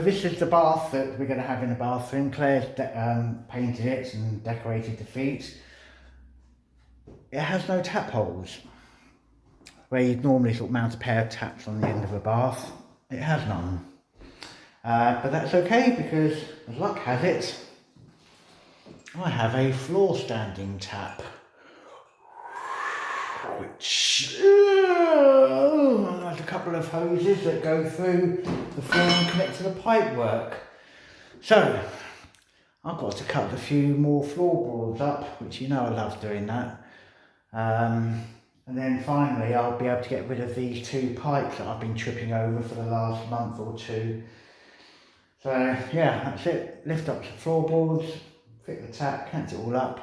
this is the bath that we're going to have in the bathroom. Claire's painted it and decorated the feet. It has no tap holes, where you'd normally sort of mount a pair of taps on the end of a bath. It has none. But that's okay, because as luck has it, I have a floor standing tap, which has a couple of hoses that go through the floor and connect to the pipework. So I've got to cut a few more floorboards up, which you know I love doing that. And then finally I'll be able to get rid of these two pipes that I've been tripping over for the last month or two. So yeah, that's it. Lift up the floorboards, fit the tap, connect it all up.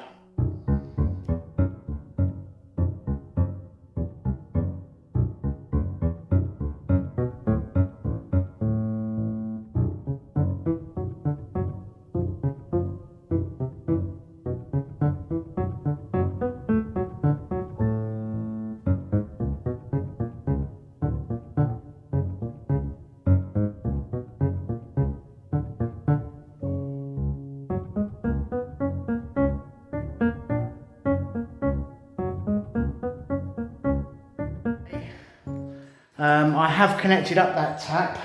I have connected up that tap.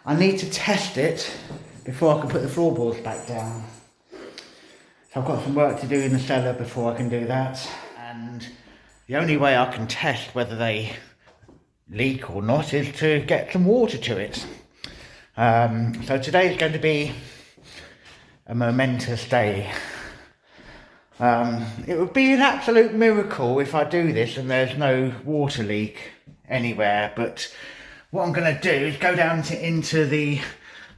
I need to test it before I can put the floorboards back down. So I've got some work to do in the cellar before I can do that. And the only way I can test whether they leak or not is to get some water to it. So today is going to be a momentous day. It would be an absolute miracle if I do this and there's no water leak anywhere, but what I'm going to do is go down into the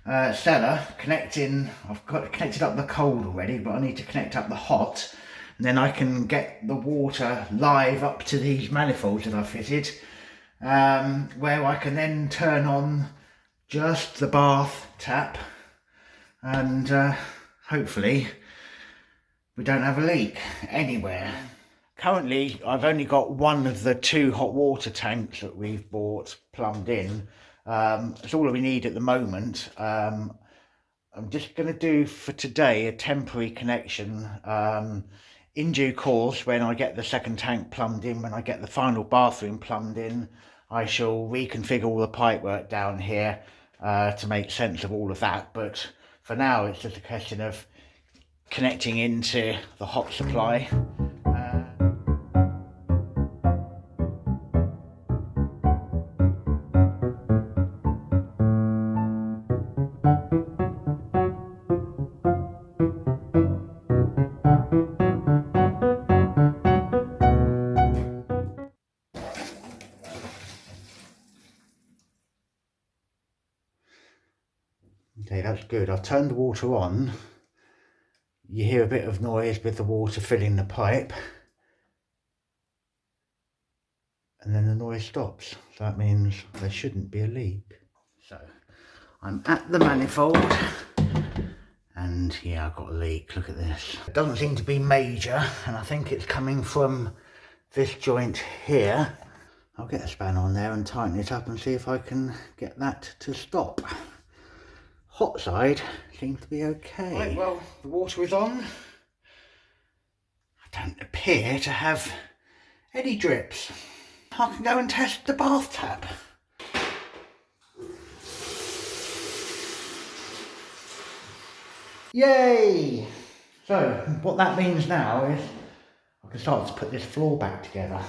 cellar, I've got connected up the cold already, but I need to connect up the hot, and then I can get the water live up to these manifolds that I've fitted, where I can then turn on just the bath tap, and hopefully we don't have a leak anywhere. Currently, I've only got one of the two hot water tanks that we've bought plumbed in. That's all we need at the moment. I'm just going to do for today a temporary connection. In due course, when I get the second tank plumbed in, when I get the final bathroom plumbed in, I shall reconfigure all the pipework down here to make sense of all of that. But for now, it's just a question of connecting into the hot supply. Okay, that's good. I've turned the water on. You hear a bit of noise with the water filling the pipe, and then the noise stops. So that means there shouldn't be a leak. So I'm at the manifold, and yeah, I've got a leak. Look at this. It doesn't seem to be major, and I think it's coming from this joint here. I'll get a spanner on there and tighten it up and see if I can get that to stop. Hot side seems to be okay. Right, well, the water is on. I don't appear to have any drips. I can go and test the bath tap. Yay! So, what that means now is I can start to put this floor back together.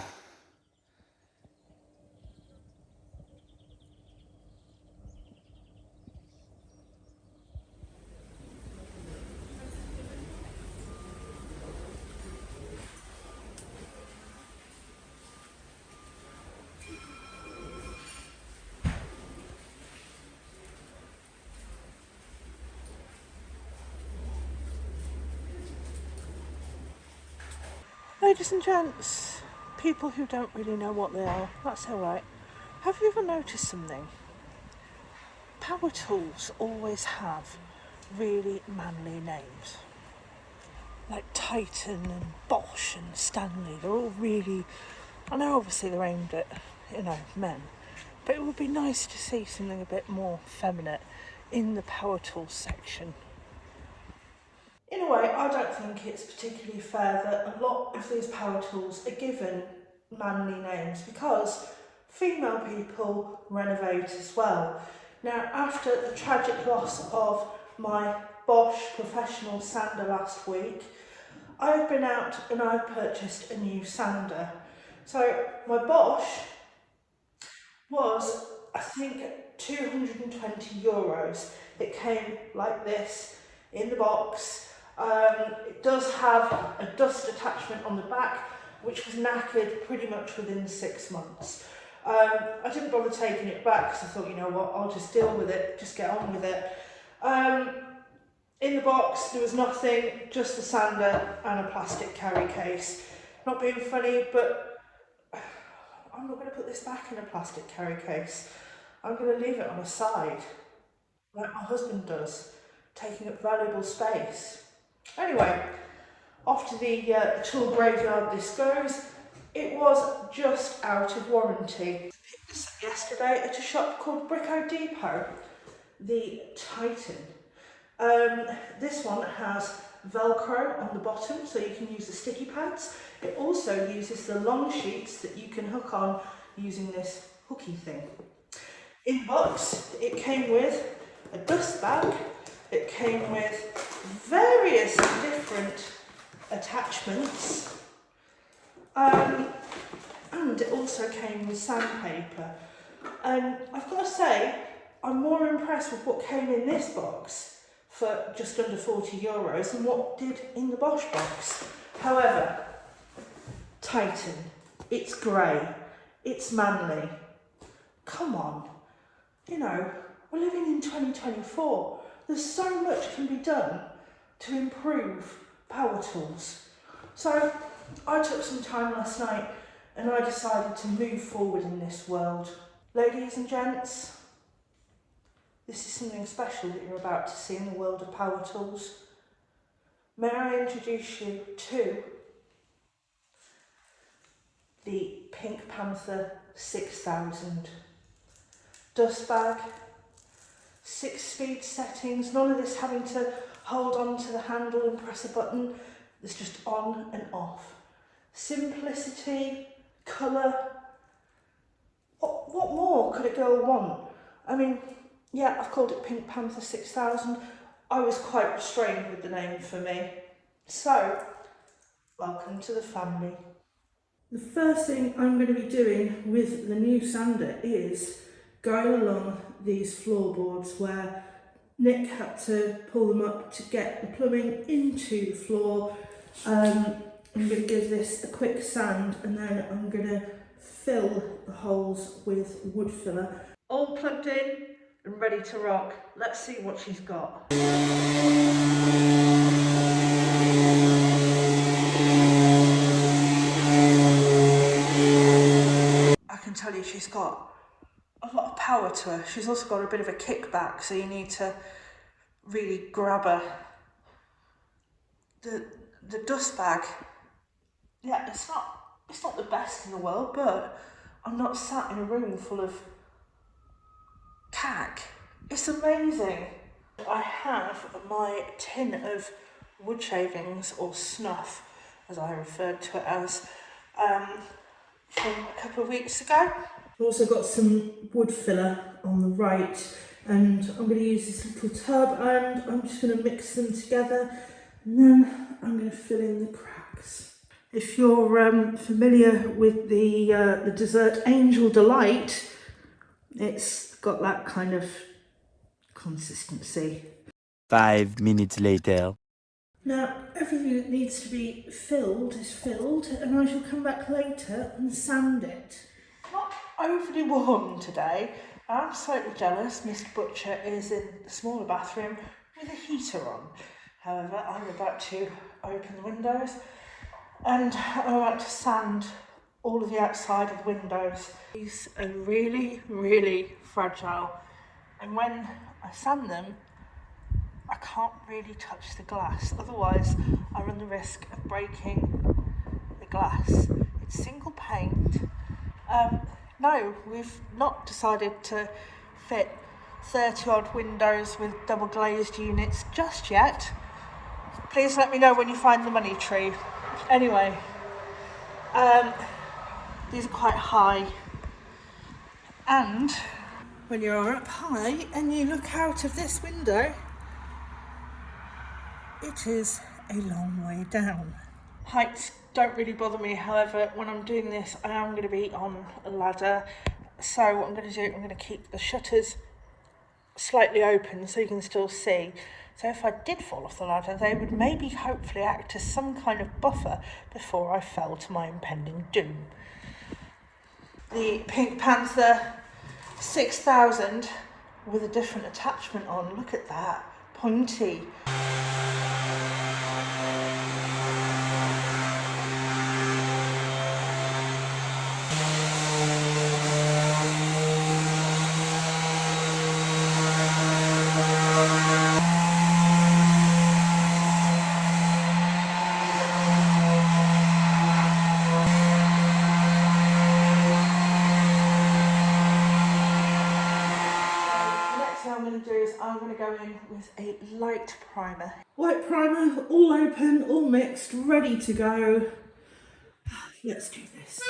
Ladies and gents, people who don't really know what they are, that's alright. Have you ever noticed something? Power tools always have really manly names. Like Titan and Bosch and Stanley, they're all really, I know obviously they're aimed at, men, but it would be nice to see something a bit more feminine. in the power tools section. In a way, I don't think it's particularly fair that a lot of these power tools are given manly names, because female people renovate as well. Now, after the tragic loss of my Bosch professional sander last week, I've been out and I've purchased a new sander. So my Bosch was, I think, €220. It came like this in the box. It does have a dust attachment on the back, which was knackered pretty much within 6 months. I didn't bother taking it back because I thought, you know what, I'll just deal with it, just get on with it. In the box there was nothing, just the sander and a plastic carry case. Not being funny, but I'm not going to put this back in a plastic carry case. I'm going to leave it on a side, like my husband does, taking up valuable space. Anyway, off to the tool graveyard this goes. It was just out of warranty. Picked this up yesterday at a shop called Brico Depot, the Titan. This one has Velcro on the bottom, so you can use the sticky pads. It also uses the long sheets that you can hook on using this hooky thing. In the box, it came with a dust bag. It came with various different attachments, and it also came with sandpaper. And I've got to say, I'm more impressed with what came in this box for just under €40 than what did in the Bosch box. However, Titan, it's grey, it's manly. Come on, you know, we're living in 2024. There's so much can be done to improve power tools. So I took some time last night and I decided to move forward in this world. Ladies and gents, this is something special that you're about to see in the world of power tools. May I introduce you to the Pink Panther 6000 dust bag. 6-speed settings, none of this having to hold on to the handle and press a button. It's just on and off. Simplicity, colour. What more could a girl want? I mean, yeah, I've called it Pink Panther 6000. I was quite restrained with the name for me. So, welcome to the family. The first thing I'm going to be doing with the new sander is going along these floorboards where Nick had to pull them up to get the plumbing into the floor. I'm going to give this a quick sand and then I'm going to fill the holes with wood filler. All plugged in and ready to rock. Let's see what she's got. I can tell you she's got a lot of power to her. She's also got a bit of a kickback, so you need to really grab her. The dust bag, yeah, it's not the best in the world, but I'm not sat in a room full of cack. It's amazing. I have my tin of wood shavings, or snuff as I referred to it as, from a couple of weeks ago. I've also got some wood filler on the right, and I'm going to use this little tub and I'm just going to mix them together and then I'm going to fill in the cracks. If you're familiar with the dessert Angel Delight, it's got that kind of consistency. 5 minutes later. Now, everything that needs to be filled is filled, and I shall come back later and sand it. Not overly warm today. I'm slightly jealous. Mr. Butcher is in the smaller bathroom with a heater on. However, I'm about to open the windows and I'm about to sand all of the outside of the windows. These are really, really fragile, and when I sand them, I can't really touch the glass, otherwise I run the risk of breaking the glass. It's single paint. No, we've not decided to fit 30 odd windows with double glazed units just yet. Please let me know when you find the money tree. Anyway, these are quite high, and when you're up high and you look out of this window, it is a long way down. Heights don't really bother me, however, when I'm doing this, I am going to be on a ladder. So what I'm going to do, I'm going to keep the shutters slightly open so you can still see. So if I did fall off the ladder, they would maybe hopefully act as some kind of buffer before I fell to my impending doom. The Pink Panther 6000 with a different attachment on. Look at that, pointy. I'm going to go in with a light primer. White primer, all open, all mixed, ready to go. Let's do this.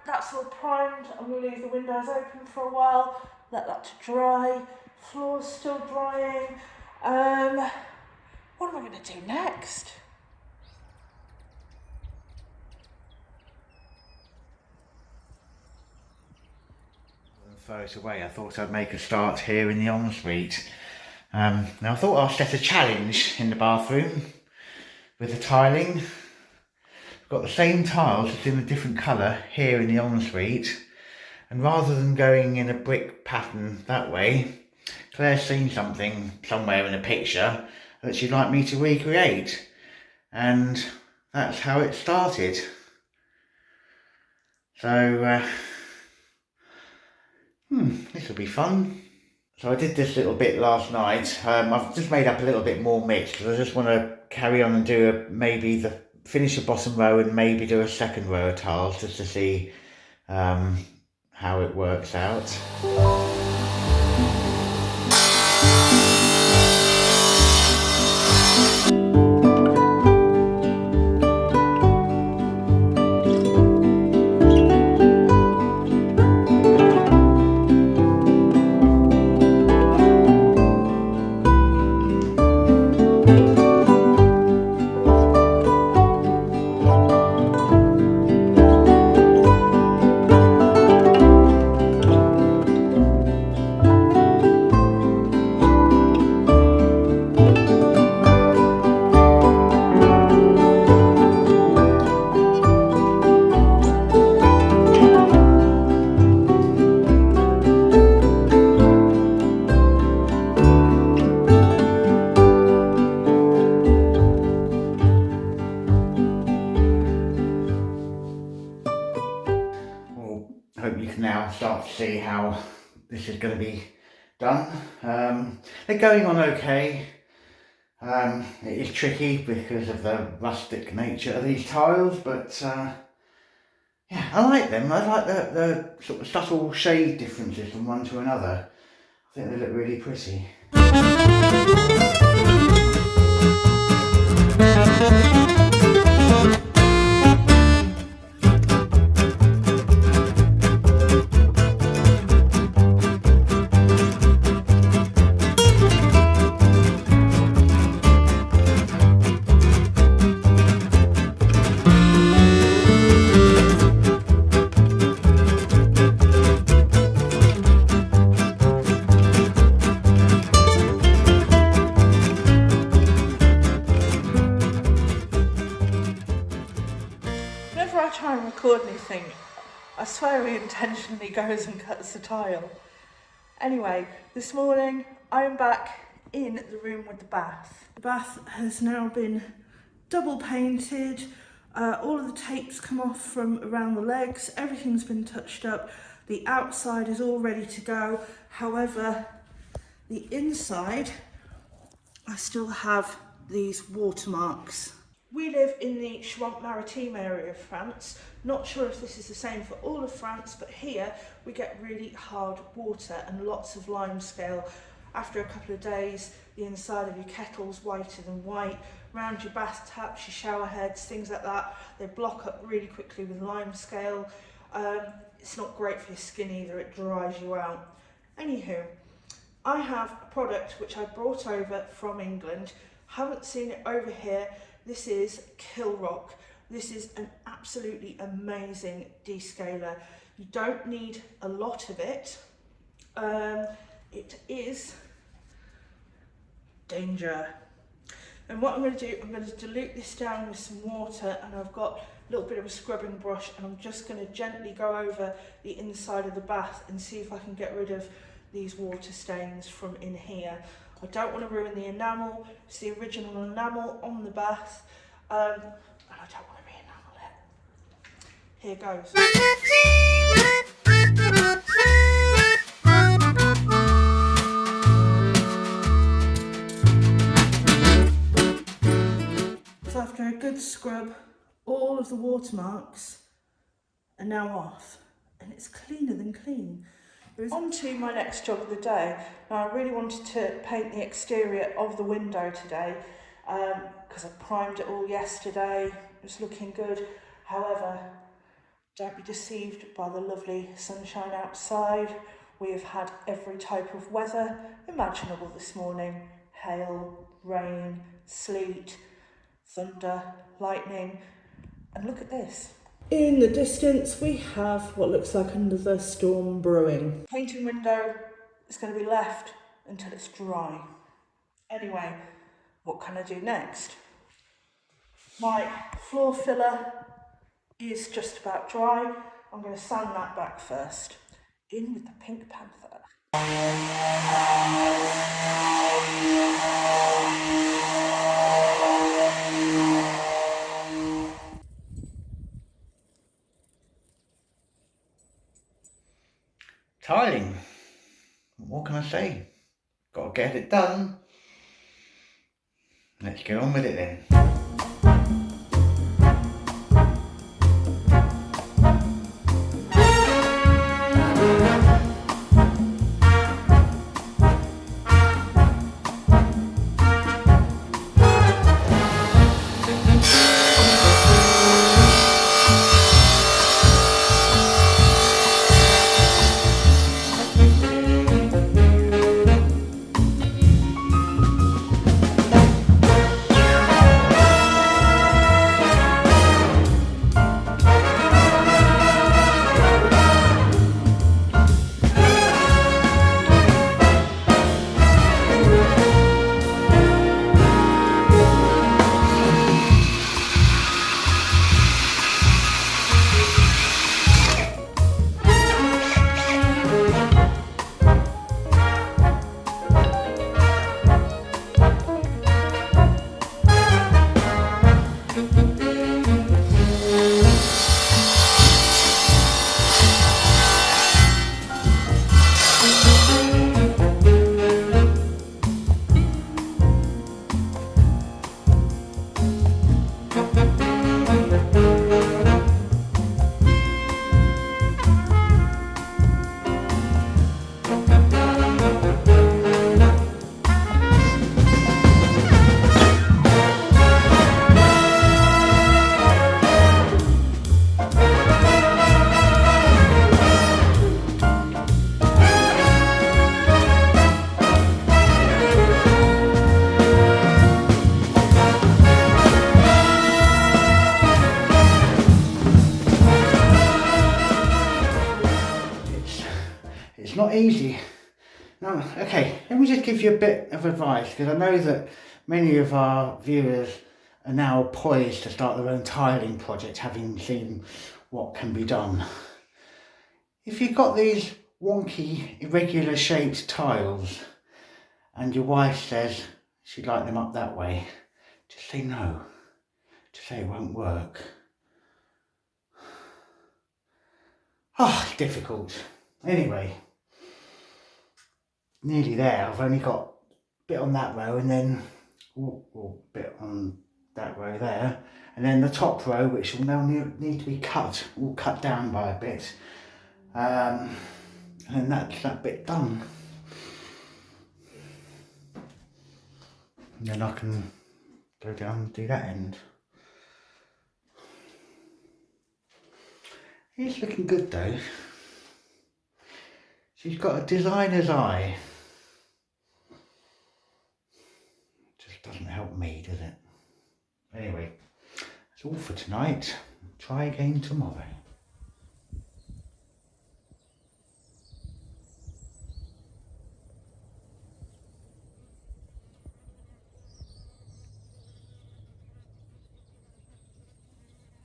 That's all primed. I'm going to leave the windows open for a while, let that to dry. Floor's still drying. What am I going to do next? Throw it away. I thought I'd make a start here in the ensuite. Now I thought I'll set a challenge in the bathroom with the tiling. Got the same tiles, just in a different colour here in the ensuite, and rather than going in a brick pattern that way, Claire's seen something somewhere in a picture that she'd like me to recreate, and that's how it started. So this will be fun. So I did this little bit last night. I've just made up a little bit more mix because I just want to carry on and do finish the bottom row and maybe do a second row of tiles just to see how it works out. I hope you can now start to see how this is going to be done. They're going on okay. It is tricky because of the rustic nature of these tiles, but yeah, I like them. I like the sort of subtle shade differences from one to another. I think they look really pretty. Whenever I try and record anything I swear he intentionally goes and cuts the tile. Anyway, this morning I'm back in the room with the bath. The bath has now been double painted. All of the tapes come off from around the legs. Everything's been touched up. The outside is all ready to go. However, the inside, I still have these watermarks. We live in the Charente-Maritime area of France. Not sure if this is the same for all of France, but here we get really hard water and lots of limescale. After a couple of days, the inside of your kettle's whiter than white. Around your bath taps, your shower heads, things like that, they block up really quickly with limescale. It's not great for your skin either, it dries you out. Anywho, I have a product which I brought over from England. Haven't seen it over here. This is Kilrock. This is an absolutely amazing descaler. You don't need a lot of it. It is danger. And what I'm going to do, I'm going to dilute this down with some water, and I've got a little bit of a scrubbing brush, and I'm just going to gently go over the inside of the bath and see if I can get rid of these water stains from in here. I don't want to ruin the enamel. It's the original enamel on the bath, and I don't want to re-enamel it. Here goes. So after a good scrub, all of the watermarks are now off, and it's cleaner than clean. On to my next job of the day. Now I really wanted to paint the exterior of the window today because I primed it all yesterday. It's looking good. However, don't be deceived by the lovely sunshine outside. We have had every type of weather imaginable this morning. Hail, rain, sleet, thunder, lightning, and look at this. In the distance we have what looks like another storm brewing. Painting window is going to be left until it's dry. Anyway, what can I do next? My floor filler is just about dry. I'm going to sand that back first. In with the Pink Panther. Tiling. What can I say? Got to get it done. Let's get on with it then. It's not easy. No, okay, let me just give you a bit of advice, because I know that many of our viewers are now poised to start their own tiling project, having seen what can be done. If you've got these wonky, irregular shaped tiles and your wife says she'd like them up that way, just say no. Just say it won't work. Ah, difficult. Anyway, nearly there. I've only got a bit on that row and then a bit on that row there. And then the top row, which will now need to be cut, will cut down by a bit. And that's that bit done. And then I can go down and do that end. It's looking good though. She's got a designer's eye. Just doesn't help me, does it? Anyway, that's all for tonight. Try again tomorrow.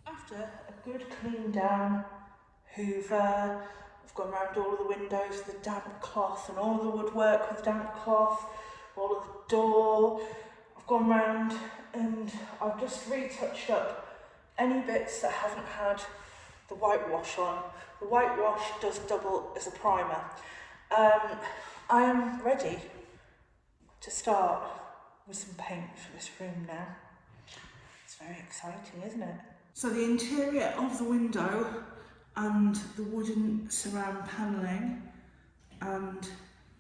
After a good clean down, hoover, I've gone around all of the windows with the damp cloth and all the woodwork with damp cloth, all of the door. I've gone round and I've just retouched up any bits that haven't had the whitewash on. The whitewash does double as a primer. I am ready to start with some paint for this room now. It's very exciting, isn't it? So the interior of the window and the wooden surround panelling and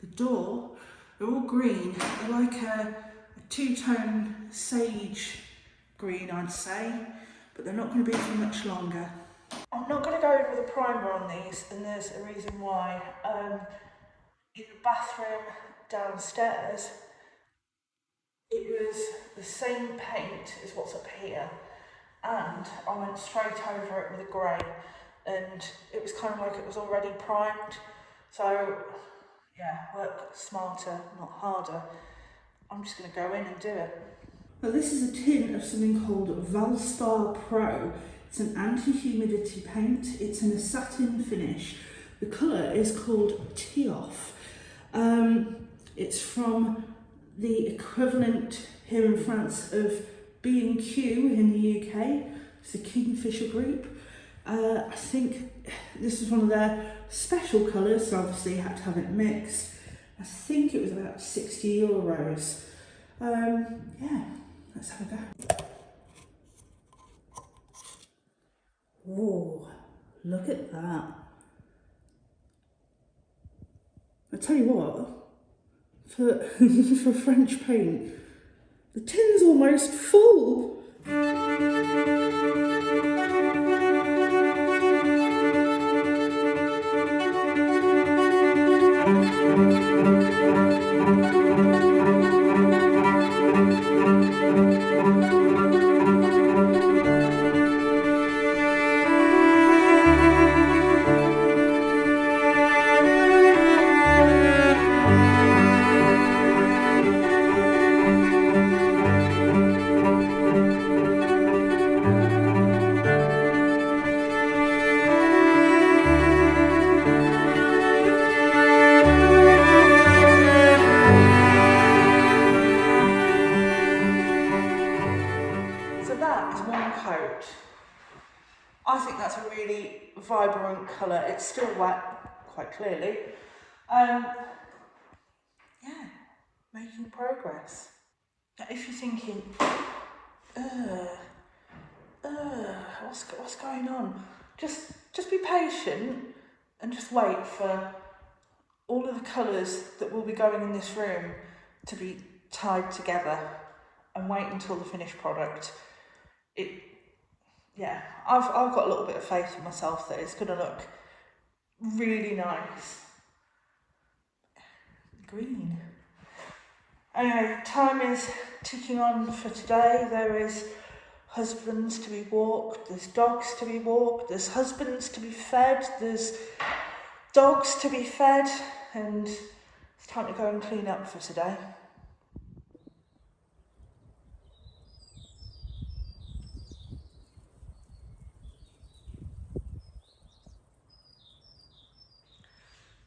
the door are all green. They're like a two-tone sage green, I'd say, but they're not going to be for much longer. I'm not going to go in with a primer on these, and there's a reason why. In the bathroom downstairs, it was the same paint as what's up here, and I went straight over it with a grey, and it was kind of like it was already primed. So yeah, work smarter, not harder. I'm just going to go in and do it. Now this is a tin of something called Valspar Pro. It's an anti-humidity paint. It's in a satin finish. The colour is called Tee-Off. It's from the equivalent here in France of B&Q in the UK. It's a Kingfisher group. I think this was one of their special colours, so obviously you had to have it mixed. I think it was about 60 euros. Yeah, let's have a go. Whoa, look at that. I tell you what, for, for French paint, the tin's almost full. So that is one coat. I think that's a really vibrant colour. It's still wet, quite clearly. Yeah, making progress. Now if you're thinking, what's going on? Just be patient and just wait for all of the colours that will be going in this room to be tied together, and wait until the finished product. Yeah, I've got a little bit of faith in myself that it's going to look really nice. Green. Anyway, time is ticking on for today. There is husbands to be walked, there's dogs to be walked, there's husbands to be fed, there's dogs to be fed, and it's time to go and clean up for today.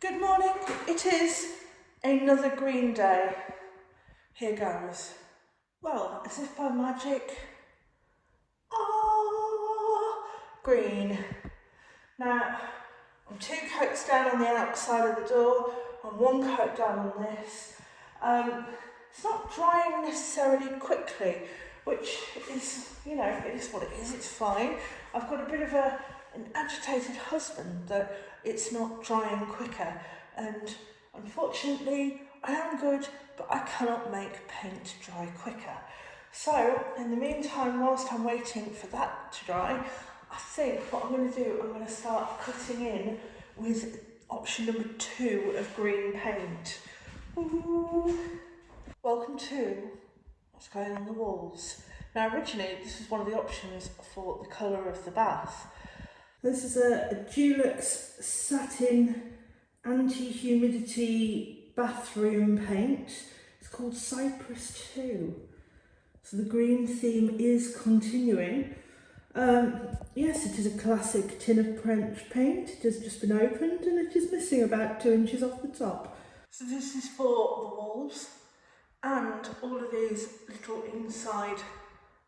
Good morning. It is another green day. Here goes. Well, as if by magic. Ah, green. Now, I'm 2 coats down on the outside of the door and 1 coat down on this. It's not drying necessarily quickly, which is, you know, it is what it is, it's fine. I've got a bit of an agitated husband that it's not drying quicker, and unfortunately I am good, but I cannot make paint dry quicker. So in the meantime, whilst I'm waiting for that to dry, I think what I'm going to do, I'm going to start cutting in with option number 2 of green paint. Ooh. Welcome to what's going on the walls. Now originally this was one of the options for the colour of the bath. This is a Dulux satin anti-humidity bathroom paint. It's called Cypress 2. So the green theme is continuing. Yes, it is a classic tin of French paint. It has just been opened and it is missing about 2 inches off the top. So this is for the walls and all of these little inside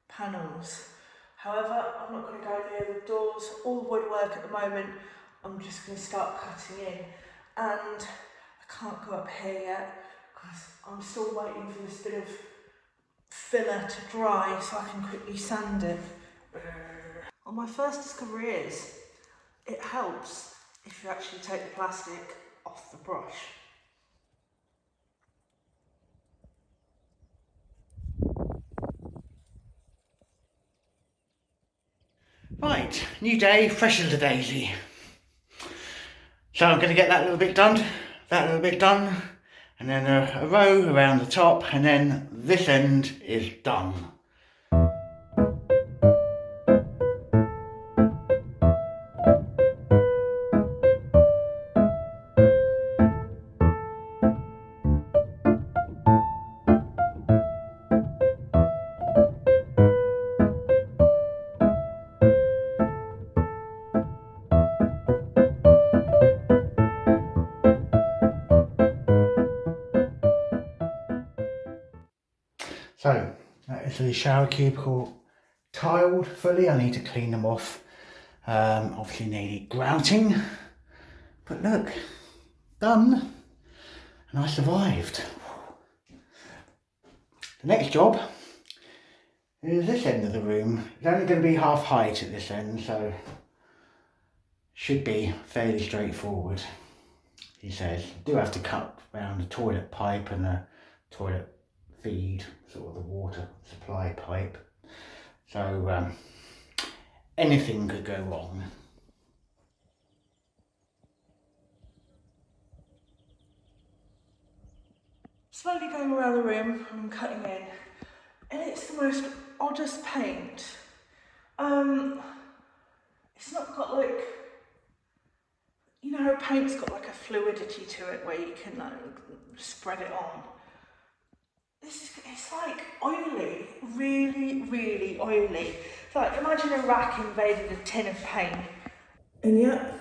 panels. However, I'm not going to go near the doors or the woodwork at the moment. I'm just going to start cutting in, and I can't go up here yet because I'm still waiting for this bit of filler to dry so I can quickly sand it. Well, my first discovery is it helps if you actually take the plastic off the brush. Right, new day, fresh as a daisy. So I'm going to get that little bit done, and then a row around the top, and then this end is done. So that is the shower cubicle tiled fully. I need to clean them off. Obviously needed grouting, but look, done, and I survived. The next job is this end of the room. It's only going to be half height at this end, so should be fairly straightforward. He says, do have to cut around the toilet pipe and the toilet feed, sort of the water supply pipe. So anything could go wrong. Slowly going around the room and I'm cutting in, and it's the most oddest paint. It's not got like, you know how paint's got like a fluidity to it where you can spread it on. It's like oily, really, really oily. It's like, imagine a rat invaded a tin of paint. And yet,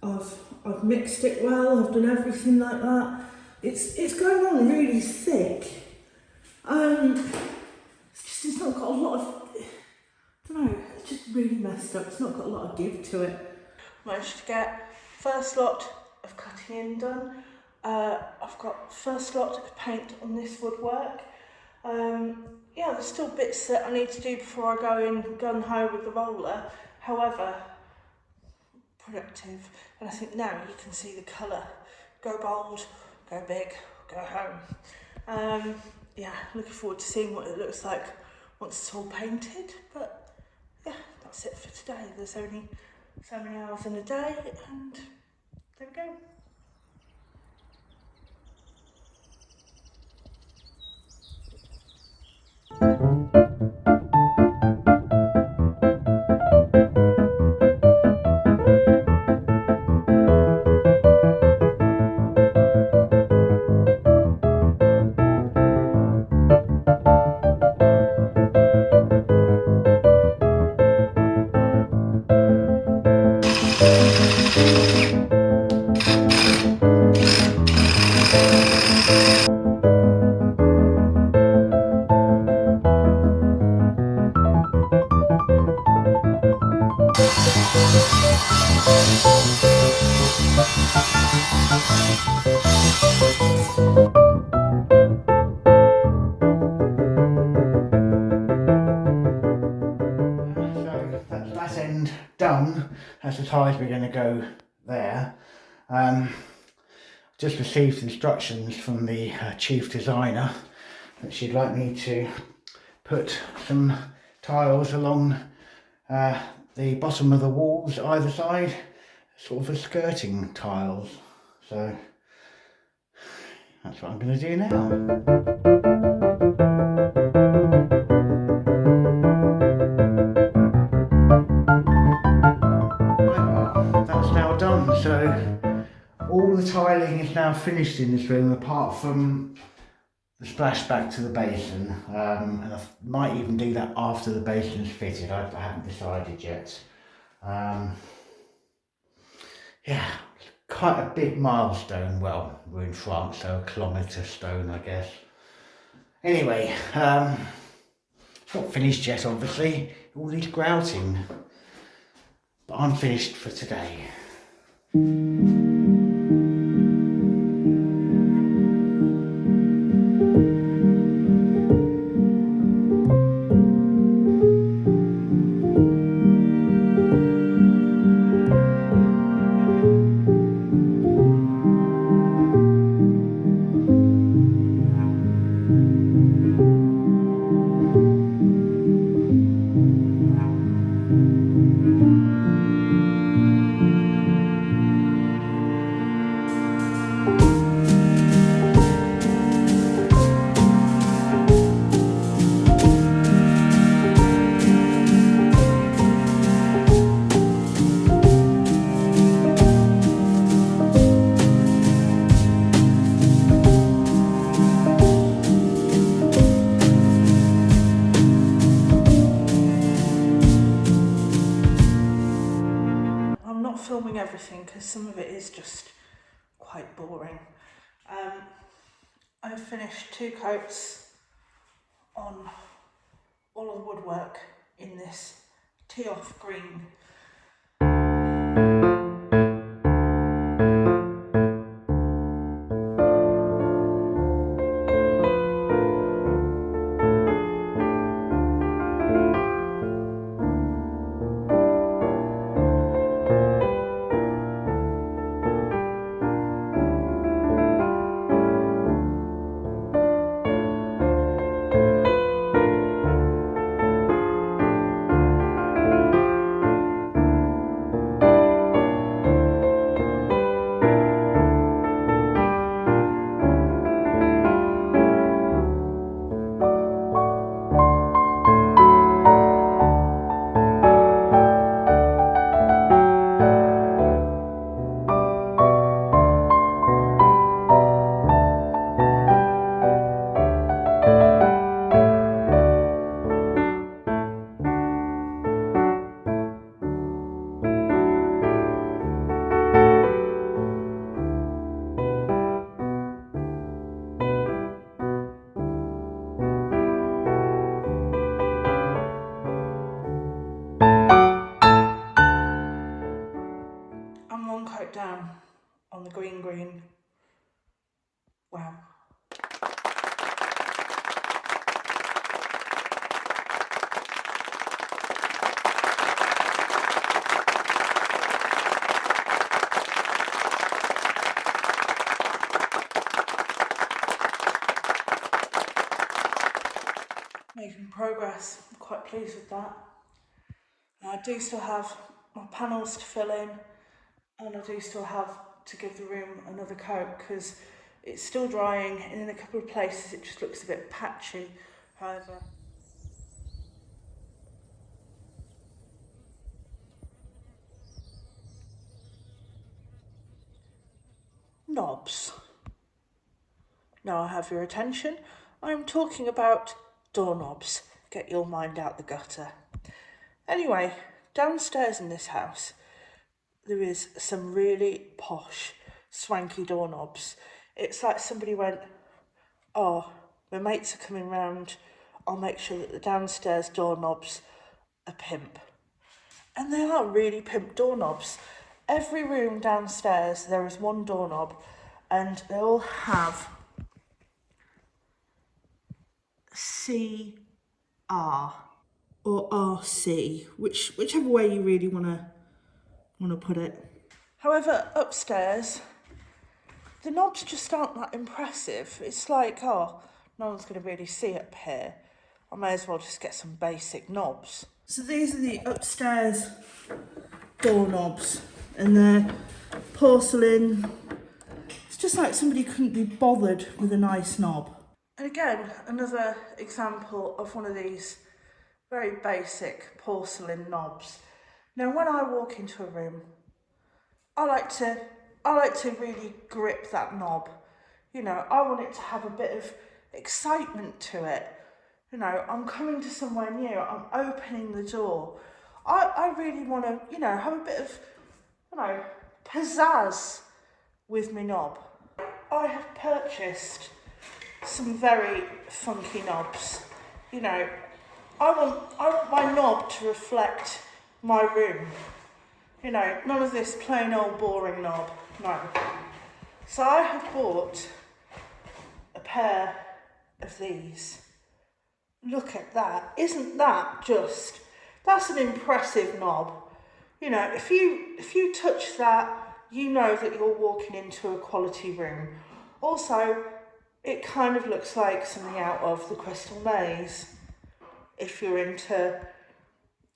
I've mixed it well, I've done everything like that. It's going on really thick. It's not got a lot of, I don't know, it's just really messed up. It's not got a lot of give to it. Managed to get first lot of cutting in done. I've got first lot of paint on this woodwork. Yeah, there's still bits that I need to do before I go in gung-ho with the roller. However, productive. And I think now you can see the colour. Go bold, go big, go home. Yeah, looking forward to seeing what it looks like once it's all painted. But yeah, that's it for today. There's only so many hours in a day, and there we go. So that's that end done. That's as high as we're going to go there. Just received instructions from the chief designer that she'd like me to put some tiles along the bottom of the walls either side, sort of a skirting tiles. So that's what I'm going to do now. That's now done, so all the tiling is now finished in this room apart from the splashback to the basin, and I might even do that after the basin's fitted. I haven't decided yet. Yeah, quite a big milestone. Well, we're in France, so a kilometre stone, I guess. Anyway, it's not finished yet, obviously. It all needs grouting. But I'm finished for today. Filming everything because some of it is just quite boring. I've finished 2 coats on all of the woodwork in this tee-off green. I'm 1 coat down on the green. Wow. Making progress. I'm quite pleased with that. Now, I do still have my panels to fill in, and I do still have to give the room another coat because it's still drying, and in a couple of places it just looks a bit patchy. However, knobs. Now I have your attention. I am talking about doorknobs. Get your mind out the gutter. Anyway, downstairs in this house, there is some really posh, swanky doorknobs. It's like somebody went, oh, my mates are coming round, I'll make sure that the downstairs doorknobs are pimp. And they are really pimp doorknobs. Every room downstairs there is one doorknob, and they all have CR or RC, whichever way you really wanna put it. However, upstairs the knobs just aren't that impressive. It's like, oh, no one's going to really see up here. I may as well just get some basic knobs. So these are the upstairs doorknobs, and they're porcelain. It's just like somebody couldn't be bothered with a nice knob. And again, another example of one of these very basic porcelain knobs. Now, when I walk into a room, I like to really grip that knob. You know, I want it to have a bit of excitement to it. You know, I'm coming to somewhere new, I'm opening the door. I really want to, you know, have a bit of, you know, pizzazz with my knob. I have purchased some very funky knobs. You know, I want my knob to reflect my room. You know, none of this plain old boring knob, no. So I have bought a pair of these. Look at that, isn't that just, that's an impressive knob. You know, if you touch that, you know that you're walking into a quality room. Also, it kind of looks like something out of the Crystal Maze, if you're into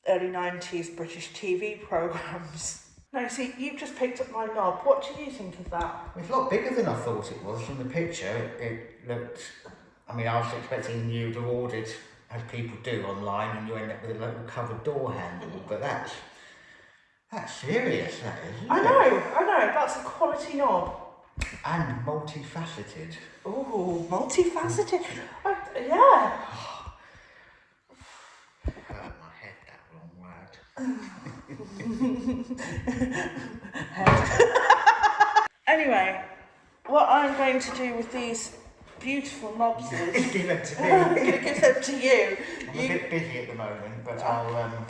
early 90s British TV programmes. No, see, you've just picked up my knob. What do you think of that? It's a lot bigger than I thought it was from the picture. It looked, I mean, I was expecting you to order it as people do online and you end up with a little covered door handle, but that's serious, that is, isn't it? I know, that's a quality knob. And multifaceted. Ooh, multifaceted. Yeah. Hurt my head, that long word. Anyway, what I'm going to do with these beautiful knobs is Give them to me. I'm going to give them to you. I'm a bit busy at the moment, but I'll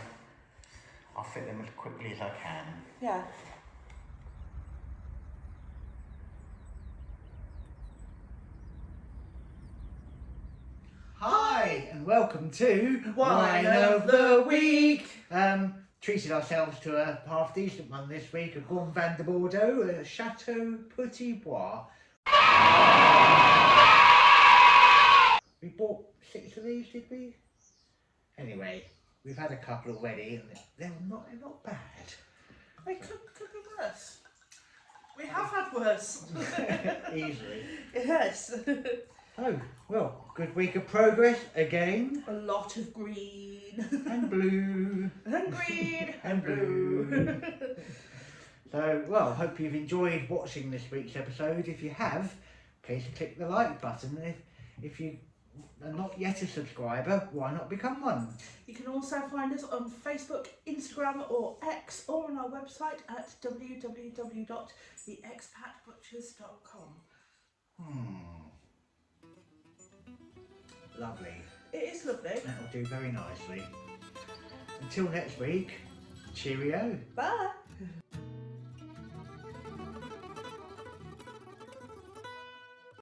fit them as quickly as I can. Yeah. Hi and welcome to Wine of the Week. Treated ourselves to a half decent one this week, a Gourmand Van de Bordeaux, a Chateau Petit Bois. We bought 6 of these, did we? Anyway, we've had a couple already and they're not bad. They could be worse. We have had worse. Easily. Yes. Oh, well, good week of progress again. A lot of green. And blue. And green. And blue. So, well, hope you've enjoyed watching this week's episode. If you have, please click the like button. If you are not yet a subscriber, why not become one? You can also find us on Facebook, Instagram or X, or on our website at www.theexpatbutchers.com. Lovely. It is lovely. That'll do very nicely. Until next week, cheerio. Bye.